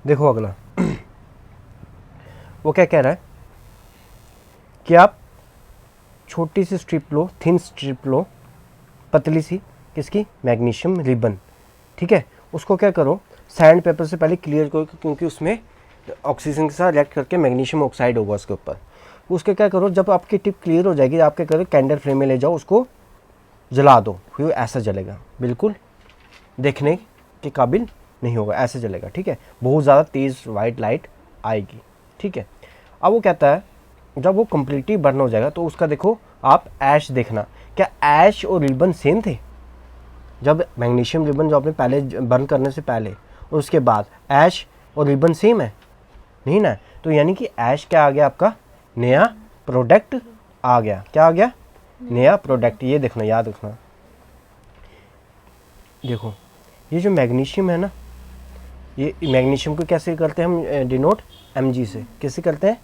देखो अगला वो क्या कह रहा है कि आप छोटी सी स्ट्रिप लो, थिन स्ट्रिप लो, पतली सी, किसकी, मैग्नीशियम रिबन, ठीक है। उसको क्या करो, सैंड पेपर से पहले क्लियर करो, क्योंकि उसमें ऑक्सीजन के साथ रिएक्ट करके मैग्नीशियम ऑक्साइड होगा उसके ऊपर। उसके क्या करो, जब आपकी टिप क्लियर हो जाएगी आप क्या करो, कैंडल फ्लेम में ले जाओ, उसको जला दो, फिर ऐसा जलेगा, बिल्कुल देखने के काबिल नहीं होगा, ऐसे जलेगा, ठीक है। बहुत ज़्यादा तेज़ वाइट लाइट आएगी, ठीक है। अब वो कहता है जब वो कम्प्लीटली बर्न हो जाएगा तो उसका देखो आप ऐश देखना, क्या ऐश और रिबन सेम थे? जब मैग्नीशियम रिबन जो आपने पहले बर्न करने से पहले और उसके बाद ऐश और रिबन सेम है? नहीं ना। तो यानी कि ऐश क्या आ गया, आपका नया प्रोडक्ट आ गया। क्या आ गया? नया प्रोडक्ट। ये देखना, याद रखना, देखो ये जो मैग्नीशियम है ना, ये मैग्नीशियम को कैसे करते हैं हम डिनोट, Mg से। कैसे करते हैं?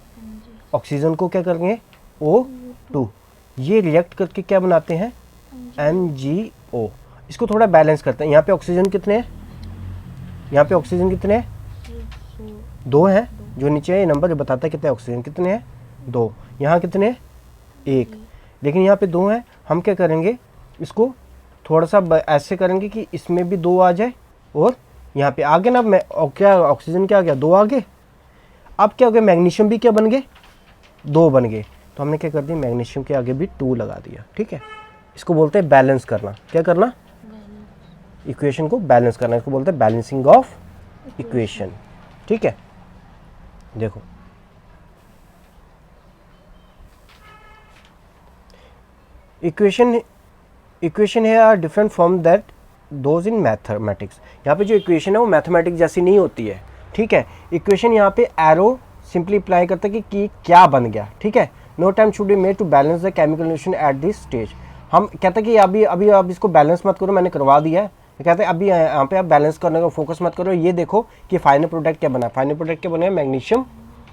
ऑक्सीजन को क्या करेंगे, O2, ये रिएक्ट करके क्या बनाते हैं, MgO। इसको थोड़ा बैलेंस करते हैं। यहाँ पे ऑक्सीजन कितने हैं, यहाँ पे ऑक्सीजन कितने हैं, 2 हैं। जो नीचे है ये नंबर जो बताता है कितने ऑक्सीजन कितने हैं, 2। यहाँ कितने हैं, 1। लेकिन यहाँ पे 2 हैं। हम क्या करेंगे, इसको थोड़ा सा ऐसे करेंगे कि इसमें भी 2 आ जाए और यहाँ पे आगे ना क्या ऑक्सीजन क्या आ गया, 2 आ गए। अब क्या हो गया, मैग्नीशियम भी क्या बन गए, 2 बन गए। तो हमने क्या कर दिया, मैग्नीशियम के आगे भी 2 लगा दिया, ठीक है। इसको बोलते हैं बैलेंस करना। क्या करना, इक्वेशन को बैलेंस करना। इसको बोलते हैं बैलेंसिंग ऑफ इक्वेशन, ठीक है। देखो इक्वेशन है are different from that those in mathematics. यहाँ पे जो इक्वेशन है वो मैथमेटिक्स जैसी नहीं होती है, ठीक है। इक्वेशन यहाँ पे एरो सिंपली अप्लाई करता है कि क्या बन गया, ठीक है। No time should be made to balance the chemical reaction at this stage. हम कहते हैं कि अभी आप इसको बैलेंस मत करो, मैंने करवा दिया है। कहते हैं अभी यहाँ पे आप बैलेंस करने का फोकस मत करो, ये देखो कि फाइनल प्रोडक्ट क्या बना। फाइनल प्रोडक्ट क्या बना, मैग्नीशियम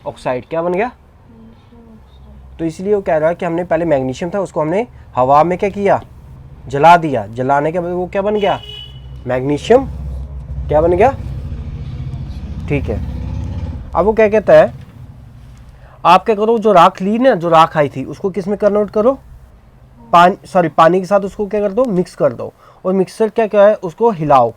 ऑक्साइड। क्या बन गया? तो इसलिए वो कह रहा है कि हमने पहले मैग्नीशियम था उसको हमने हवा में क्या किया, जला दिया। जलाने के बाद वो क्या बन गया, मैग्नीशियम क्या बन गया, ठीक है। अब वो क्या कहता है, आप क्या करो, जो राख ली ना, जो राख आई थी उसको किस में कन्वर्ट करो, पानी के साथ उसको क्या कर दो, मिक्स कर दो। और मिक्सर क्या है, उसको हिलाओ।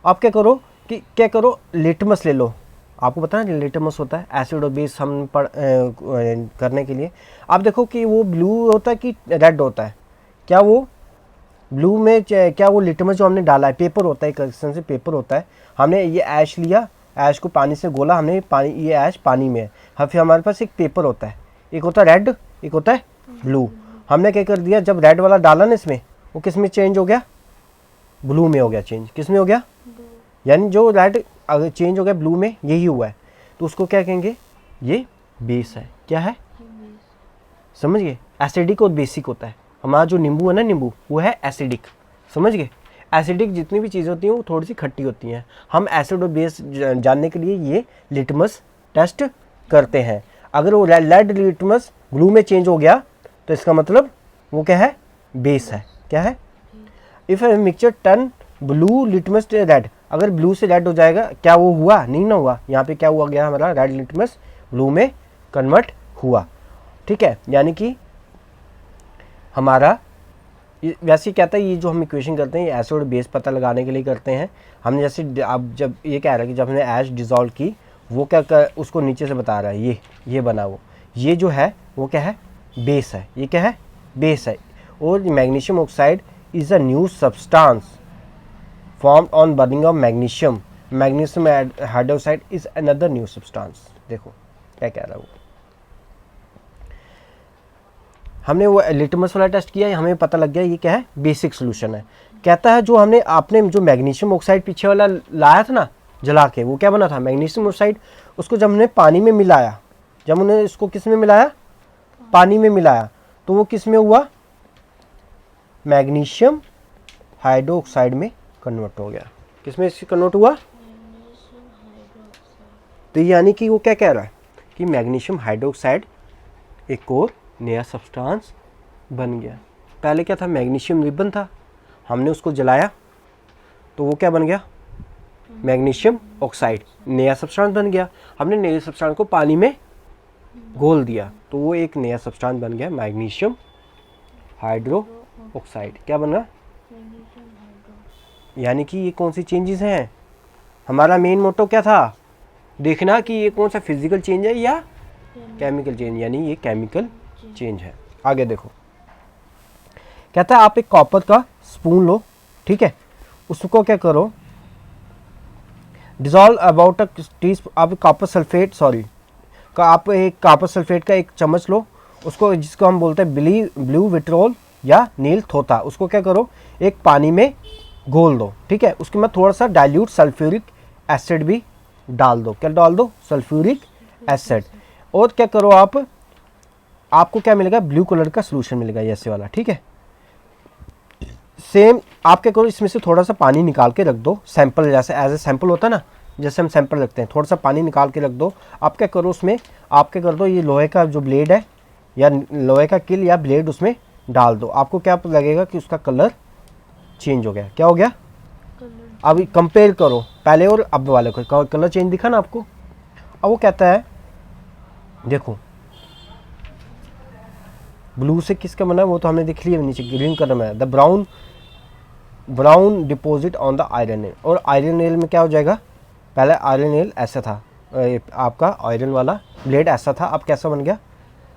आप क्या करो कि क्या करो, लिटमस ले लो। आपको पता है लिटमस होता है एसिड और बेस हम करने के लिए। आप देखो कि वो ब्लू होता है कि रेड होता है। क्या वो ब्लू में क्या वो लिटमस जो हमने डाला है, पेपर होता है, एक किस्म से पेपर होता है। हमने ये ऐश लिया, ऐश को पानी से गोला हमने, पानी, ये ऐश पानी में है। हाँ, फिर हमारे पास एक पेपर होता है, एक होता है रेड, एक होता है ब्लू। हमने क्या कर दिया, जब रेड वाला डाला ना इसमें, वो किस में चेंज हो गया, ब्लू में हो गया चेंज। किस में हो गया, यानी जो रेड अगर चेंज हो गया ब्लू में, यही हुआ है। तो उसको क्या कहेंगे, ये बेस है। क्या है, समझ गए? एसिडिक और बेसिक होता है। हमारा जो नींबू है ना, नींबू वो है एसिडिक, समझ गए? एसिडिक जितनी भी चीज़ें होती हैं वो थोड़ी सी खट्टी होती हैं। हम एसिड और बेस जानने के लिए ये लिटमस टेस्ट करते हैं। अगर वो रेड लिटमस ब्लू में चेंज हो गया तो इसका मतलब वो क्या है, बेस है। क्या है? If a mixture turn blue litmus red, अगर ब्लू से रेड हो जाएगा, क्या वो हुआ, नहीं ना हुआ। यहाँ पे क्या हुआ गया, हमारा रेड लिटमस ब्लू में कन्वर्ट हुआ, ठीक है। यानी कि हमारा वैसे कहता है ये जो हम इक्वेशन करते हैं ये एसिड और बेस पता लगाने के लिए करते हैं। हमने जैसे अब जब ये कह रहा है कि जब हमने ऐश डिज़ोल्व की, वो उसको नीचे से बता रहा है, ये बना ये जो है वो क्या है, बेस है। ये क्या है, बेस है। और magnesium oxide is a new substance formed on burning of magnesium. Magnesium hydroxide is another new substance. देखो क्या कह रहा है वो। हमने वो लिटमस वाला टेस्ट किया, हमें पता लग गया ये क्या है, बेसिक सोल्यूशन है। कहता है जो आपने जो मैग्नीशियम ऑक्साइड पीछे वाला लाया था ना जला के, वो क्या बना था, मैग्नीशियम ऑक्साइड। उसको जब हमने पानी में मिलाया, जब हमने इसको किस में मिलाया, पानी में मिलाया, तो वो किस में हुआ, मैग्नीशियम हाइड्रोक्साइड में कन्वर्ट हो गया। किस में कन्वर्ट हुआ? तो यानी कि वो क्या कह रहा है कि मैग्नीशियम हाइड्रोक्साइड एक और नया सब्सटेंस बन गया। पहले क्या था, मैग्नीशियम रिबन था, हमने उसको जलाया तो वो क्या बन गया, मैग्नीशियम ऑक्साइड, नया सब्सटेंस बन गया। हमने नए सब्सटेंस को पानी में घोल दिया तो वो एक नया सब्सटेंस बन गया मैग्नीशियम हाइड्रो ऑक्साइड। क्या बना? यानी कि ये कौन सी चेंजेस हैं? हमारा मेन मोटो क्या था? देखना कि ये कौन सा फिजिकल चेंज है या केमिकल चेंज, यानी ये केमिकल चेंज है। आगे देखो, कहता है आप एक कॉपर का स्पून लो, ठीक है, उसको क्या करो, डिजॉल्व अबाउट अ टी, आप कॉपर सल्फेट आप एक कॉपर सल्फेट का एक चम्मच लो, उसको जिसको हम बोलते हैं ब्लू विट्रोल या नील थोथा, उसको क्या करो एक पानी में घोल दो, ठीक है। उसके बाद थोड़ा सा डाइल्यूट सल्फ्यूरिक एसिड भी डाल दो। क्या डाल दो? Sulphuric acid. और क्या करो आपको क्या मिलेगा? ब्लू कलर का सोल्यूशन मिलेगा ऐसे वाला, ठीक है। सेम आप क्या करो, इसमें से थोड़ा सा पानी निकाल के रख दो, सैंपल जैसे एज ए सैंपल होता है ना, जैसे हम सैंपल रखते हैं, थोड़ा सा पानी निकाल के रख दो। आप क्या करो उसमें, आप क्या कर दो, ये लोहे का जो ब्लेड है या लोहे का किल या ब्लेड उसमें डाल दो। आपको क्या लगेगा कि उसका कलर चेंज हो गया। क्या हो गया? अब कंपेयर करो पहले और अब वाले को, कलर चेंज दिखा ना आपको। अब वो कहता है देखो ब्लू से किसका बना है वो तो हमने देख लिया, नीचे ग्रीन कलर में the brown deposit on the iron nail. और आयरन नेल में क्या हो जाएगा? पहले आयरन नेल ऐसा था, आपका आयरन वाला ब्लेड ऐसा था, अब कैसा बन गया?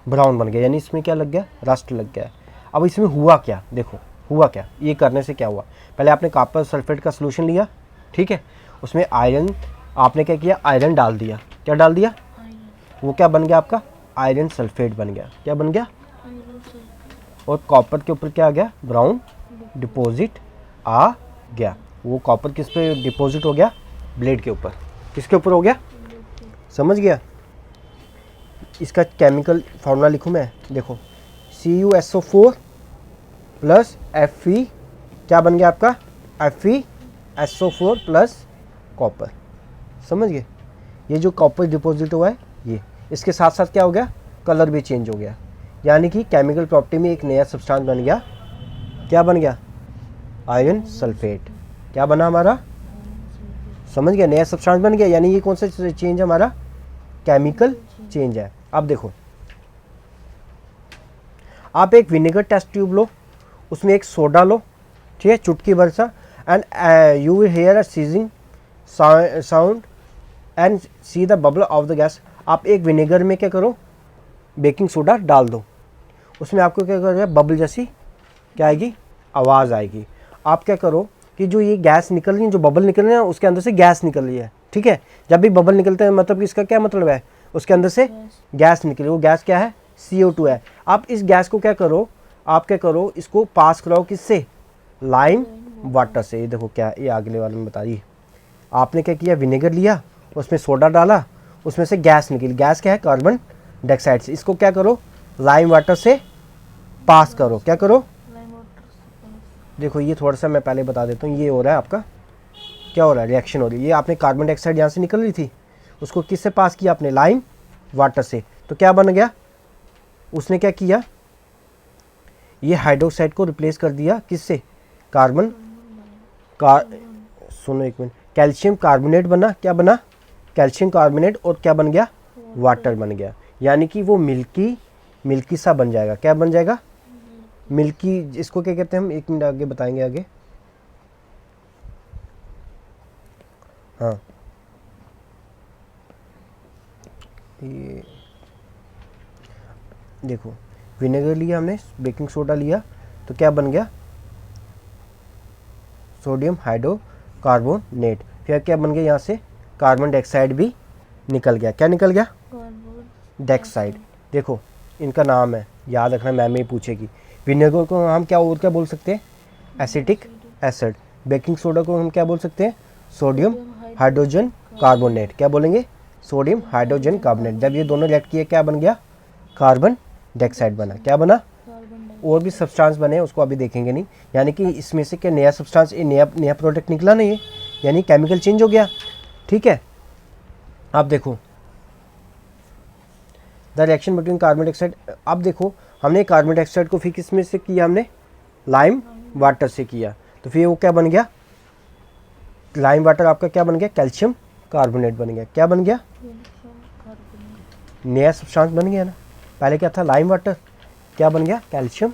ब्राउन बन गया, यानी इसमें क्या लग गया? रस्ट लग गया। अब इसमें हुआ क्या? देखो हुआ क्या, ये करने से क्या हुआ? पहले आपने कॉपर सल्फेट का सोल्यूशन लिया, ठीक है, उसमें आयरन, आपने क्या किया? आयरन डाल दिया। क्या डाल दिया? वो क्या बन गया आपका? आयरन सल्फेट बन गया। क्या बन गया? और कॉपर के ऊपर क्या आ गया? ब्राउन डिपॉजिट आ गया। वो कॉपर किस पे डिपॉजिट हो गया? ब्लेड के ऊपर। किसके ऊपर हो गया? समझ गया? इसका केमिकल फार्मूला लिखूँ मैं, देखो CuSO4 प्लस Fe, क्या बन गया आपका? FeSO4 plus copper. समझ गए? ये जो कॉपर डिपॉजिट हुआ है ये, इसके साथ साथ क्या हो गया? कलर भी चेंज हो गया, यानी कि केमिकल प्रॉपर्टी में एक नया सब्सटेंस बन गया। क्या बन गया? Iron sulphate. क्या बना हमारा? समझ गया? नया सब्सटेंस बन गया, यानी ये कौन सा चेंज है हमारा? केमिकल चेंज है। अब देखो, आप एक विनेगर टेस्ट ट्यूब लो, उसमें एक सोडा लो, ठीक है, चुटकी भर सा, and you will hear a seizing sound and see the bubble of the gas. आप एक विनेगर में क्या करो? बेकिंग सोडा डाल दो, उसमें आपको क्या करेगा? बबल जैसी क्या आएगी? आवाज़ आएगी। आप क्या करो कि जो ये गैस निकल रही है, जो बबल निकल रही है, उसके अंदर से गैस निकल रही है, ठीक है। जब भी बबल निकलते हैं मतलब कि इसका क्या मतलब है? उसके अंदर से गैस निकली। वो गैस क्या है? CO2 है। आप इस गैस को क्या करो? आप क्या करो? इसको पास कराओ किससे? लाइम वाटर से। ये देखो क्या, ये अगले वाले में बता रही है। आपने क्या किया? विनेगर लिया, उसमें सोडा डाला, उसमें से गैस निकली। गैस क्या है? कार्बन डाइऑक्साइड से। इसको क्या करो? लाइम वाटर से पास करो। क्या करो? देखो ये थोड़ा सा मैं पहले बता देता हूँ, ये हो रहा है आपका, क्या हो रहा है? रिएक्शन हो रही है। ये आपने कार्बन डाइऑक्साइड यहाँ से निकल रही थी, उसको किससे पास किया? आपने लाइम वाटर से। तो क्या बन गया? उसने क्या किया? ये हाइड्रोक्साइड को रिप्लेस कर दिया किससे? कार्बन सुनो एक मिनट, कैल्शियम कार्बोनेट बना। क्या बना? Calcium carbonate. और क्या बन गया? वाटर बन गया। यानी कि वो मिल्की सा बन जाएगा। क्या बन जाएगा? मिल्की। इसको क्या कहते हैं हम? एक मिनट आगे बताएंगे आगे। हाँ, ये देखो, विनेगर लिया हमने, बेकिंग सोडा लिया, तो क्या बन गया? Sodium hydrocarbonate. फिर क्या बन गया? यहाँ से कार्बन डाइऑक्साइड भी निकल गया। क्या निकल गया? डाइऑक्साइड। देखो इनका नाम है, याद रखना, मैम ही पूछेगी। विनेगर को हम क्या और क्या बोल सकते हैं? Acetic acid. बेकिंग सोडा को हम क्या बोल सकते हैं? Sodium hydrogen carbonate. क्या बोलेंगे? Sodium hydrogen carbonate. जब ये दोनों रिएक्ट किए क्या बन गया? कार्बन डाइऑक्साइड बना। क्या बना? और भी सब्सटेंस बने, उसको अभी देखेंगे नहीं। यानी कि इसमें से क्या नया सब्सटेंस, नया प्रोडक्ट निकला नहीं है, यानी केमिकल चेंज हो गया, ठीक है। आप देखो the reaction between carbon dioxide. अब देखो हमने कार्बन डाइऑक्साइड को फिर किस में से किया? हमने लाइम वाटर से किया, तो फिर वो क्या बन गया? लाइम वाटर आपका क्या बन गया, कैल्शियम कार्बोनेट बन गया। क्या बन गया, नया सब्सटेंस बन गया ना। पहले क्या था, लाइम वाटर, क्या बन गया, कैल्शियम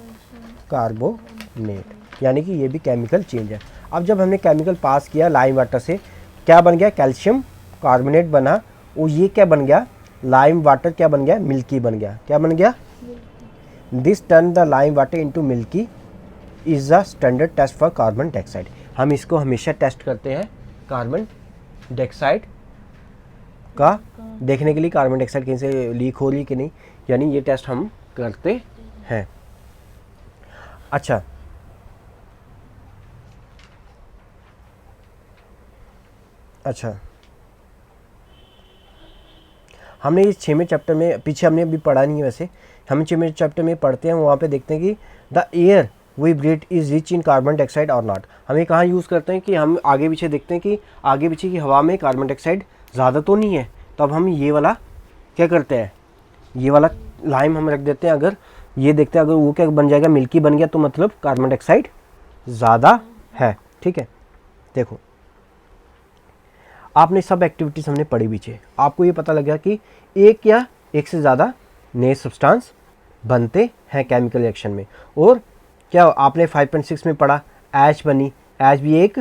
कार्बोनेट, यानी कि ये भी केमिकल चेंज है। अब जब हमने केमिकल पास किया लाइम वाटर से, क्या बन गया, कैल्शियम कार्बोनेट बना, और ये क्या बन गया, लाइम वाटर क्या बन गया, मिल्की बन गया। क्या बन गया, this turn the lime water into milky is the standard test for carbon dioxide. हम इसको हमेशा टेस्ट करते हैं कार्बन डाइऑक्साइड का, देखने के लिए कार्बन डाइऑक्साइड कहीं से लीक हो रही कि नहीं, यानी ये टेस्ट हम करते हैं। अच्छा, हमने इस 6वें चैप्टर में, पीछे हमने अभी पढ़ा नहीं है वैसे, हम 6वें चैप्टर में पढ़ते हैं, वहाँ पे देखते हैं कि the air we breathe is rich in carbon dioxide और नॉट। हमें कहाँ यूज़ करते हैं कि हम आगे पीछे देखते हैं कि आगे पीछे की हवा में कार्बन डाइऑक्साइड ज़्यादा तो नहीं है, तो अब हम ये वाला क्या करते हैं, ये वाला लाइम हम रख देते हैं। अगर ये देखते हैं, अगर वो क्या बन जाएगा, मिल्की बन गया, तो मतलब कार्बन डाइऑक्साइड ज़्यादा है। ठीक है, देखो आपने सब एक्टिविटीज़ हमने पढ़ी पीछे, आपको ये पता लगा कि एक या एक से ज़्यादा नए सब्सटेंस बनते हैं केमिकल रिएक्शन में। और क्या आपने 5.6 में पढ़ा, ऐश बनी, ऐश भी एक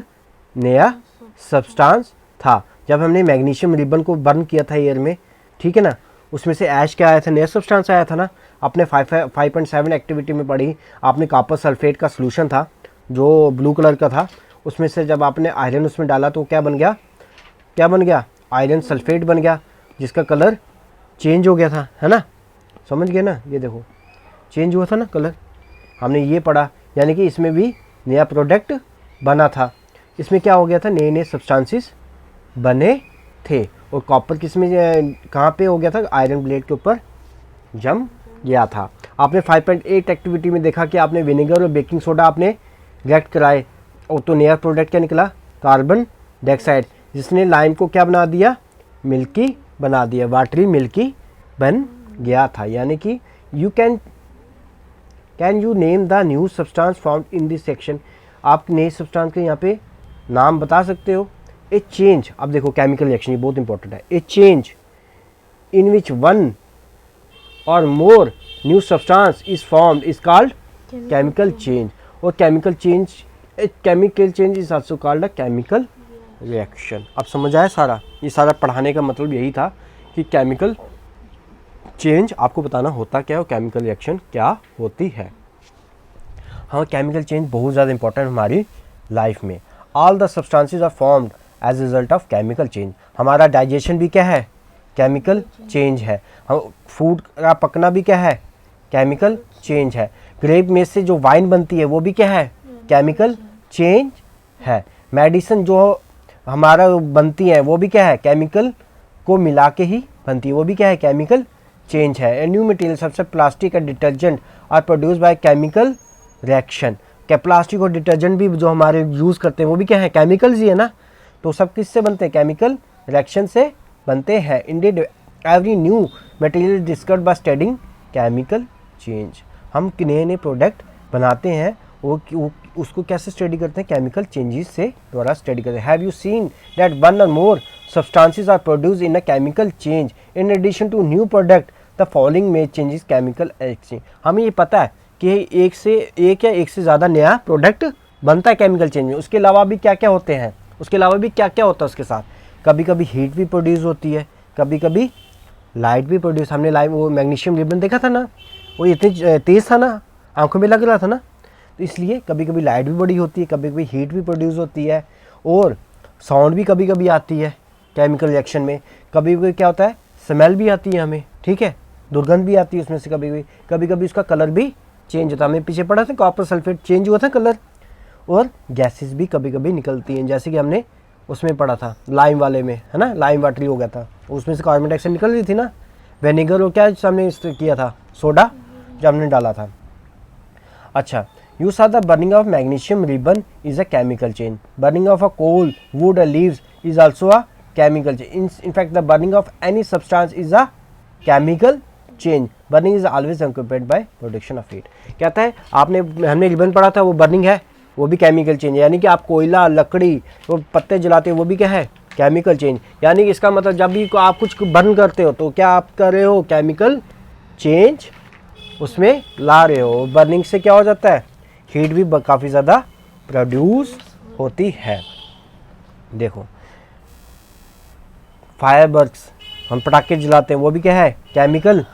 नया सब्सटेंस था। जब हमने मैग्नीशियम रिबन को बर्न किया था एयर में, ठीक है ना, उसमें से ऐश क्या आया था, नया सब्सटेंस आया था ना। आपने 5.7 एक्टिविटी में पढ़ी, आपने कॉपर सल्फेट का सोल्यूशन था जो ब्लू कलर का था, उसमें से जब आपने आयरन उसमें डाला तो क्या बन गया, क्या बन गया, आयरन सल्फेट बन गया, जिसका कलर चेंज हो गया था, है ना, समझ गए ना। ये देखो चेंज हुआ था ना कलर, हमने ये पढ़ा, यानी कि इसमें भी नया प्रोडक्ट बना था। इसमें क्या हो गया था, नए नए सब्सटेंसेस बने थे। और कॉपर किस में, कहाँ पे हो गया था, आयरन ब्लेड के ऊपर जम गया था। आपने 5.8 एक्टिविटी में देखा कि आपने विनेगर और बेकिंग सोडा आपने रिएक्ट कराए, और तो नया प्रोडक्ट क्या निकला, कार्बन डाइऑक्साइड, जिसने लाइम को क्या बना दिया, मिल्की बना दिया, वाटरी मिल्की बन गया था। यानी कि you can you name the new substance found in this section. आप नए सब्सटेंस के यहाँ पे नाम बता सकते हो। ए चेंज, अब देखो केमिकल रिएक्शन ये बहुत इंपॉर्टेंट है, ए change in which one or more new substance is formed is called chemical change. और chemical change is also called a chemical reaction. अब समझ आया सारा, ये सारा पढ़ाने का मतलब यही था कि केमिकल चेंज आपको बताना होता क्या है और केमिकल रिएक्शन क्या होती है। हाँ, केमिकल चेंज बहुत ज़्यादा इंपॉर्टेंट हमारी लाइफ में। All the substances are formed as a result of chemical change. हमारा डाइजेशन भी क्या है, केमिकल चेंज है। हम फूड का पकना भी क्या है, केमिकल चेंज है। ग्रेप में से जो वाइन बनती है वो भी क्या है, केमिकल चेंज है। मेडिसिन जो हमारा बनती है वो भी क्या है, केमिकल को मिला के ही बनती है, वो भी क्या है, केमिकल चेंज है। ए न्यू मटेरियल सबसे plastic and detergent are produce by chemical reaction. क्या प्लास्टिक और डिटर्जेंट भी जो हमारे यूज़ करते हैं वो भी क्या है, केमिकल्स ही है ना। तो सब किससे बनते हैं, केमिकल रिएक्शन से बनते हैं। Ended every new material discovered by studying chemical change. हम नए नए प्रोडक्ट बनाते हैं, वो उसको कैसे स्टडी करते हैं, केमिकल चेंजेस से द्वारा स्टडी करते हैं। Have you seen that one or more substances are produced in a chemical change in addition to new product the following may changes chemical exchange। हमें ये पता है कि एक या एक से ज़्यादा नया प्रोडक्ट बनता है केमिकल चेंज में। उसके अलावा भी क्या क्या होते हैं, उसके अलावा भी क्या क्या होता है उसके साथ, कभी कभी हीट भी प्रोड्यूस होती है, कभी कभी लाइट भी प्रोड्यूस। हमने लाइट वो मैग्नीशियम रिबन देखा था ना, वो इतनी तेज़ था ना, आंखों में लग रहा था ना, तो इसलिए कभी कभी लाइट भी बड़ी होती है, कभी कभी हीट भी प्रोड्यूस होती है, और साउंड भी कभी कभी आती है केमिकल रिएक्शन में। कभी कभी क्या होता है, स्मेल भी आती है हमें, ठीक है, दुर्गंध भी आती है उसमें से। कभी कभी उसका कलर भी चेंज होता है। हमें पीछे पढ़ा था कॉपर सल्फेट चेंज हुआ था कलर। और गैसेस भी कभी कभी निकलती हैं, जैसे कि हमने उसमें पढ़ा था लाइम वाले में, है ना, लाइम वाटरी हो गया था, उसमें से कार्बन डाइऑक्साइड निकल रही थी ना। विनेगर और क्या हमने किया था, सोडा जो हमने डाला था। अच्छा, you saw the burning of magnesium ribbon is a chemical change. Burning of a coal, wood or leaves is also a chemical change. In fact, the burning of any substance is a chemical change. Burning is always accompanied by production of heat. कहता है आपने हमने ribbon पढ़ा था, वो burning है, वो भी केमिकल चेंज है। यानी कि आप कोयला, लकड़ी, वो पत्ते जलाते हो, वो भी क्या है, केमिकल चेंज। यानी कि इसका मतलब जब भी आप कुछ बर्न करते हो तो क्या आप कर रहे हो, केमिकल चेंज उसमें ला रहे हो। बर्निंग से क्या हो जाता है, हीट भी काफ़ी ज़्यादा प्रोड्यूस होती है। देखो फायरवर्क्स, हम पटाखे जलाते हैं, वो भी क्या है, केमिकल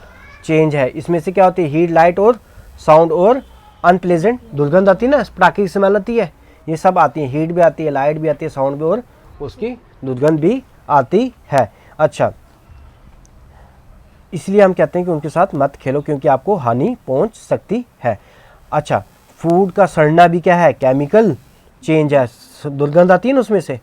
चेंज है। इसमें से क्या होती है, हीट, लाइट और साउंड और अनप्लेजेंट दुर्गंध आती है ना, पटाखे की स्मेल आती है, ये सब आती है। हीट भी आती है, लाइट भी आती है, साउंड भी, और उसकी दुर्गंध भी आती है। अच्छा, इसलिए हम कहते हैं कि उनके साथ मत खेलो क्योंकि आपको हानि पहुंच सकती है। अच्छा, फूड का सड़ना भी क्या है, केमिकल चेंज है। दुर्गंध आती है ना उसमें से,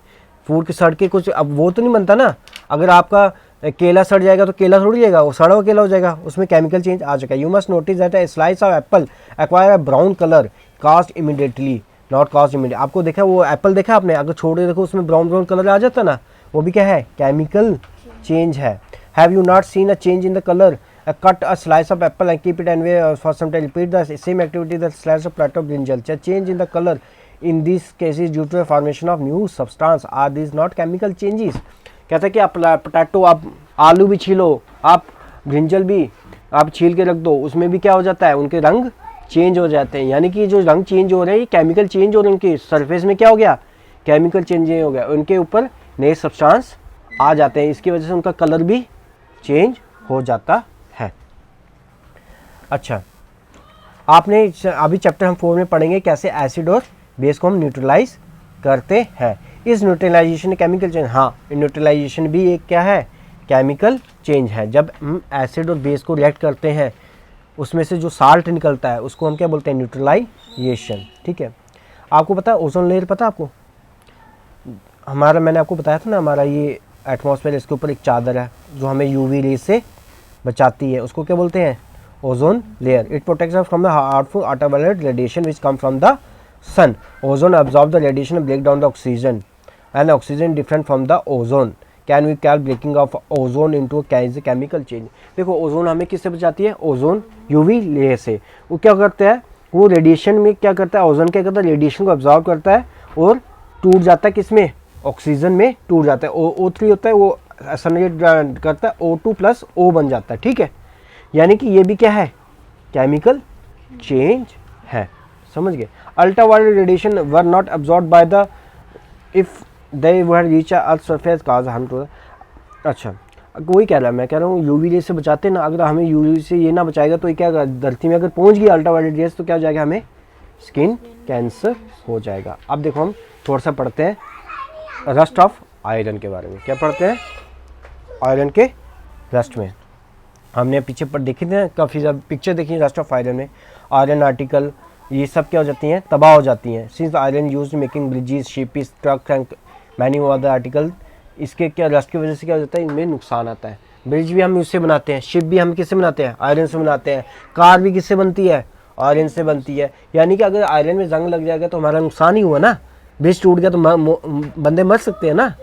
फूड के सड़ के कुछ, अब वो तो नहीं बनता ना। अगर आपका केला सड़ जाएगा तो केला थोड़ी जाएगा, वो सड़ा हुआ केला हो जाएगा, उसमें केमिकल चेंज आ चुका है। You must notice that a slice of apple acquire a brown colour cast immediately, not cast immediate. आपको देखा वो एप्पल देखा आपने, अगर छोड़ के देखो उसमें ब्राउन ब्राउन कलर आ जाता ना, वो भी क्या है, केमिकल चेंज है। Have you not seen a change in the colour, cut a slice of apple and keep it and wait for some time, repeat the same activity the slice of potato brinjal, change in the color in these cases due to a formation of new substance, are these not chemical changes। कहता है कि आप potato, आप आलू भी छीलो, आप brinjal भी आप छील के रख दो, उसमें भी क्या हो जाता है, उनके रंग चेंज हो जाते हैं। यानी कि जो रंग चेंज हो रहे हैं ये केमिकल चेंज हो रहे हैं, उनके सरफेस में क्या हो गया, केमिकल चेंज हो गया, उनके ऊपर नए सब्सटेंस आ जाते हैं, इसकी वजह से उनका कलर भी चेंज हो जाता है। अच्छा, आपने अभी चैप्टर हम 4 में पढ़ेंगे कैसे एसिड और बेस को हम न्यूट्रलाइज करते हैं। इस न्यूट्रलाइजेशन केमिकल चेंज, हाँ न्यूट्रलाइजेशन भी एक क्या है, केमिकल चेंज है। जब हम एसिड और बेस को रिएक्ट करते हैं उसमें से जो साल्ट निकलता है उसको हम क्या बोलते हैं, न्यूट्रलाइजेशन। ठीक है, आपको पता है ओजोन लेयर, पता है आपको, हमारा मैंने आपको बताया था ना, हमारा ये एटमॉस्फेयर, इसके ऊपर एक चादर है जो हमें यूवी रेज से बचाती है, उसको क्या बोलते हैं, ozone layer. It protects us from the harmful ultraviolet radiation which come from the sun. Ozone absorb the radiation and break down the oxygen, and oxygen different from the ozone can we call breaking of ozone into a chemical change। देखो ozone हमें किससे बचाती है, ozone UV layer से। वो क्या करता है, वो रेडिएशन में क्या करता है, ओजोन क्या करता है, रेडिएशन को अब्जॉर्ब करता है और टूट जाता है किसमें, ऑक्सीजन में टूट जाता है। O3 होता है, वो असोसिएट करता है O2 प्लस O बन जाता है। ठीक है, यानी कि ये भी क्या है, केमिकल चेंज है, समझ गए। Ultraviolet radiation were not absorbed by the if they were reach earth surface cause harm to. अच्छा, वही कह रहा है, मैं कह रहा हूँ यूवी रे से बचाते ना, अगर हमें यूवी से ये ना बचाएगा तो ये क्या, धरती में अगर पहुँच गई अल्ट्रावायलेट रेस तो क्या हो जाएगा, हमें स्किन कैंसर हो जाएगा। अब देखो हम थोड़ा सा पढ़ते हैं रस्ट ऑफ आयरन के बारे में। क्या पढ़ते हैं, आयरन के रस्ट में हमने पीछे पर देखे थे काफ़ी ज़्यादा पिक्चर देखी रस्ट ऑफ आयरन में। आयरन आर्टिकल ये सब क्या हो जाती हैं, तबाह हो जाती हैं। Since iron used making bridges, ships, truck and many other article, इसके क्या रस्ट की वजह से क्या हो जाता है, इनमें नुकसान आता है। ब्रिज भी हम उससे बनाते हैं, शिप भी हम किससे बनाते हैं, आयरन से बनाते हैं। कार भी किससे बनती है, आयरन से बनती है। यानी कि अगर आयरन में जंग लग जाएगा तो हमारा नुकसान ही हुआ ना, ब्रिज टूट गया तो बंदे मर सकते हैं ना।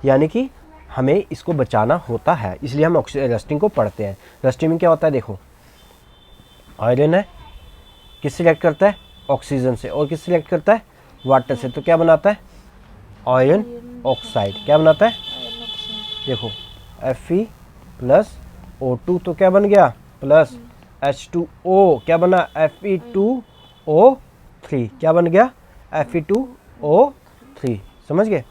यानी कि हमें इसको बचाना होता है, इसलिए हम रस्टिंग को पढ़ते हैं। रस्टिंग में क्या होता है, देखो आयरन है, किससे रिएक्ट करता है, ऑक्सीजन से, और किससे रिएक्ट करता है, वाटर से, तो क्या बनाता है, आयरन ऑक्साइड। क्या बनाता है, देखो Fe प्लस O2 तो क्या बन गया, प्लस H2O, क्या बना Fe2O3, क्या बन गया Fe2O3, समझ गए।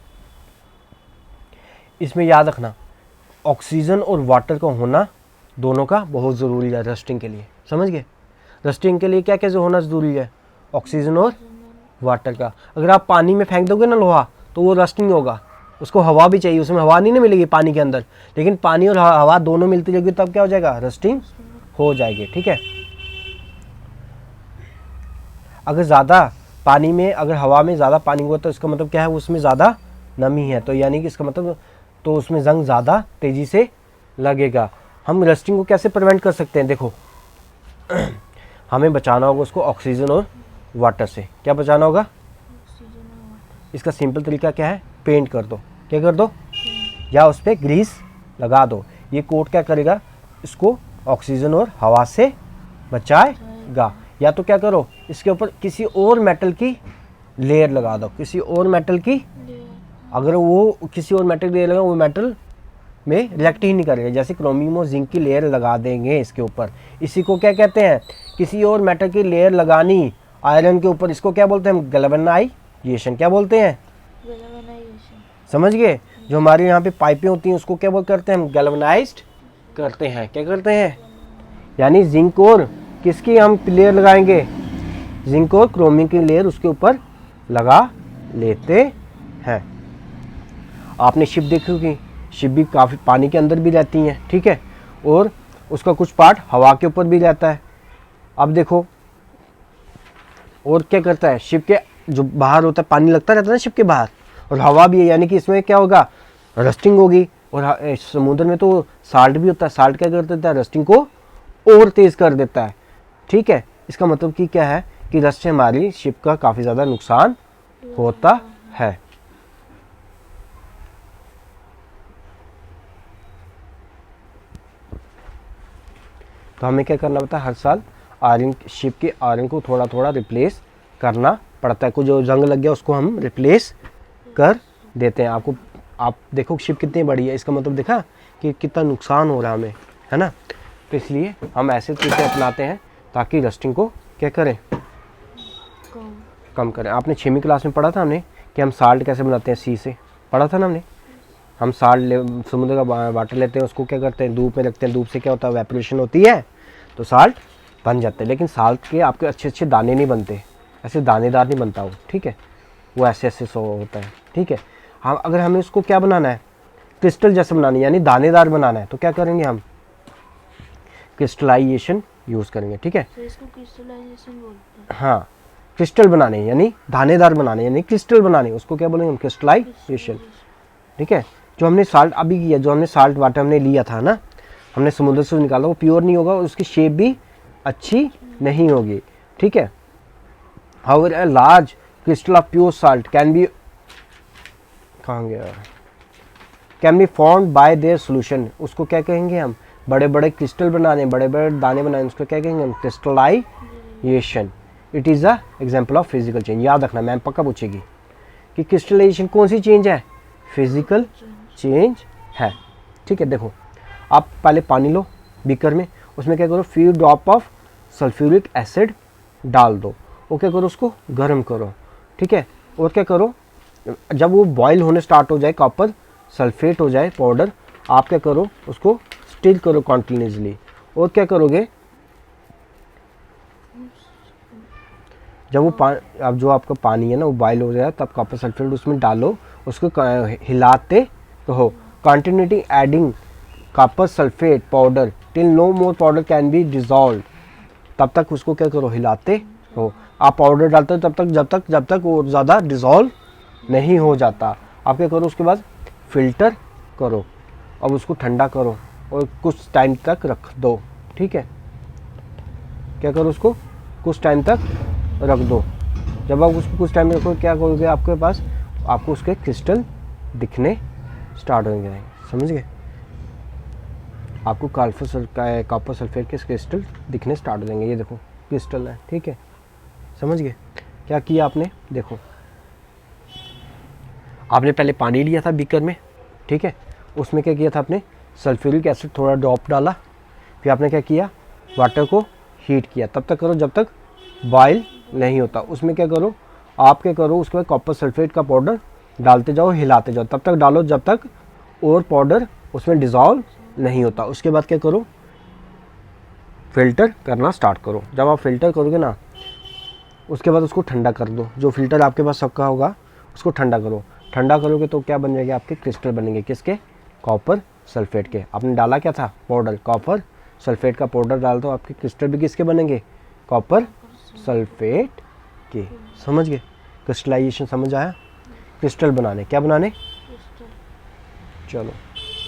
इसमें याद रखना ऑक्सीजन और वाटर का होना दोनों का बहुत ज़रूरी है रस्टिंग के लिए, समझ गए। रस्टिंग के लिए क्या क्या होना ज़रूरी है, ऑक्सीजन और वाटर का। अगर आप पानी में फेंक दोगे ना लोहा तो वो रस्टिंग होगा, उसको हवा भी चाहिए, उसमें हवा नहीं ना मिलेगी पानी के अंदर, लेकिन पानी और हवा दोनों मिलती रहेगी तब क्या हो जाएगा, रस्टिंग हो जाएगी। ठीक है, अगर ज़्यादा पानी में, अगर हवा में ज़्यादा पानी हुआ तो इसका मतलब क्या है, उसमें ज़्यादा नमी है, तो यानी कि इसका मतलब तो उसमें जंग ज़्यादा तेज़ी से लगेगा। हम रस्टिंग को कैसे प्रिवेंट कर सकते हैं, देखो हमें बचाना होगा उसको ऑक्सीजन और वाटर से। क्या बचाना होगा, इसका सिंपल तरीका क्या है, पेंट कर दो। क्या कर दो, या उस पर ग्रीस लगा दो। ये कोट क्या करेगा, इसको ऑक्सीजन और हवा से बचाएगा। या तो क्या करो, इसके ऊपर किसी और मेटल की लेयर लगा दो किसी और मेटल की, अगर वो किसी और मेटल की लेयर लगा वो मेटल में रिएक्ट ही नहीं करेगा। जैसे क्रोमियम और जिंक की लेयर लगा देंगे इसके ऊपर, इसी को क्या कहते हैं, किसी और मेटल की लेयर लगानी आयरन के ऊपर, इसको क्या बोलते हैं हम, गैल्वेनाइजेशन। क्या बोलते हैं, समझ गए। जो हमारे यहाँ पे पाइपें होती हैं उसको क्या करते हैं हम, गैल्वेनाइज्ड करते हैं। क्या करते हैं, यानी जिंक और किसकी हम लेयर लगाएंगे, जिंक और क्रोमियम की लेयर उसके ऊपर लगा लेते हैं। आपने शिप देखी होगी, शिप भी काफ़ी पानी के अंदर भी रहती हैं, ठीक है, और उसका कुछ पार्ट हवा के ऊपर भी रहता है। अब देखो और क्या करता है, शिप के जो बाहर होता है पानी लगता रहता है ना शिप के बाहर, और हवा भी है, यानी कि इसमें क्या होगा, रस्टिंग होगी। और समुद्र में तो साल्ट भी होता है, साल्ट क्या कर देता है, रस्टिंग को और तेज़ कर देता है, ठीक है। इसका मतलब कि क्या है कि रस्ट से हमारी शिप का काफ़ी ज़्यादा नुकसान होता है। तो हमें क्या करना पड़ता है, हर साल आयरन, शिप के आयरन को थोड़ा थोड़ा रिप्लेस करना पड़ता है। कुछ जो जंग लग गया उसको हम रिप्लेस कर देते हैं। आप देखो शिप कितनी बड़ी है, इसका मतलब देखा कि कितना नुकसान हो रहा है हमें, है ना। तो इसलिए हम ऐसे तरीके अपनाते हैं ताकि रस्टिंग को क्या करें, कम करें। आपने 6वीं क्लास में पढ़ा था हमने कि हम साल्ट कैसे बनाते हैं, सी से पढ़ा था ना हमने। हम साल्ट समुद्र का वाटर लेते हैं, उसको क्या करते हैं, धूप में रखते हैं, धूप से क्या होता है, वेपोरेशन होती है, तो साल्ट बन जाते हैं। लेकिन साल्ट के आपके अच्छे अच्छे दाने नहीं बनते, ऐसे दानेदार नहीं बनता वो, ठीक है, वो ऐसे ऐसे सो होता है, ठीक है। हम अगर हमें उसको क्या बनाना है, क्रिस्टल जैसे बनानी है, यानी दानेदार बनाना है, तो क्या करेंगे हम, क्रिस्टलाइजेशन यूज़ करेंगे, ठीक है। तो इसको क्रिस्टलाइजेशन बोलते हैं। हाँ, क्रिस्टल बनाने यानी दानेदार बनाने, यानी क्रिस्टल बनाने, उसको क्या बोलेंगे हम, क्रिस्टलाइजेशन, ठीक है। जो हमने साल्ट अभी किया, जो हमने साल्ट वाटर हमने लिया था ना, हमने समुद्र से निकाला, वो प्योर नहीं होगा, उसकी शेप भी अच्छी नहीं होगी, ठीक है। However a large crystal of pure salt can be, कहाँ गया, can be formed by there solution, उसको क्या कहेंगे हम, बड़े बड़े क्रिस्टल बनाने, बड़े बड़े दाने बनाने, उसको क्या कहेंगे हम, crystallization. It is a example of physical change. याद रखना, मैम पक्का पूछेगी कि क्रिस्टलाइजेशन कौन सी चेंज है, फिजिकल चेंज है, ठीक है। देखो आप पहले पानी लो बीकर में, उसमें क्या करो, few drop of sulphuric acid डाल दो, वो क्या करो, उसको गर्म करो, ठीक है। और क्या करो, जब वो बॉयल होने स्टार्ट हो जाए, कॉपर सल्फेट हो जाए पाउडर, आप क्या करो, उसको स्टिर करो कॉन्टिन्यूसली। और क्या करोगे, जब वो अब जो आपका पानी है ना वो बॉयल हो जाए, तब कॉपर सल्फेट उसमें डालो, उसको हिलाते रहो, continuity adding copper sulphate powder till no more powder can be dissolve. तब तक उसको क्या करो, हिलाते रहो। आप पाउडर डालते हो जब तक वो ज़्यादा डिजॉल्व नहीं हो जाता। आप क्या करो, उसके बाद फिल्टर करो, अब उसको ठंडा करो और कुछ टाइम तक रख दो, ठीक है। क्या करो, उसको कुछ टाइम तक रख दो। जब आप उसको कुछ टाइम रखो, क्या करोगे, आपके पास आपको उसके क्रिस्टल दिखने स्टार्ट हो जाएंगे, समझ गए। आपको कॉपर सल्फेट के क्रिस्टल दिखने स्टार्ट हो जाएंगे। ये देखो क्रिस्टल है, ठीक है, समझ गए। क्या किया आपने, देखो आपने पहले पानी लिया था बीकर में, ठीक है, उसमें क्या किया था आपने, सल्फ्यूरिक एसिड थोड़ा ड्रॉप डाला, फिर आपने क्या किया, वाटर को हीट किया, तब तक करो जब तक बॉयल नहीं होता। उसमें क्या करो, आप क्या करो, उसके बाद कॉपर सल्फेट का पाउडर डालते जाओ, हिलाते जाओ, तब तक डालो जब तक और पाउडर उसमें डिज़ोल्व नहीं होता। उसके बाद क्या करो, फिल्टर करना स्टार्ट करो। जब आप फिल्टर करोगे ना, उसके बाद उसको ठंडा कर दो, जो फिल्टर आपके पास सबका होगा उसको ठंडा करो। ठंडा करोगे तो क्या बन जाएंगे, आपके क्रिस्टल बनेंगे, किसके, कॉपर सल्फेट के। आपने डाला क्या था, पाउडर, कॉपर सल्फेट का पाउडर डाल दो, आपके क्रिस्टल भी किसके बनेंगे, कॉपर सल्फेट के, समझ गए। क्रिस्टलाइजेशन समझ आया, क्रिस्टल बनाने, क्या बनाने, चलो।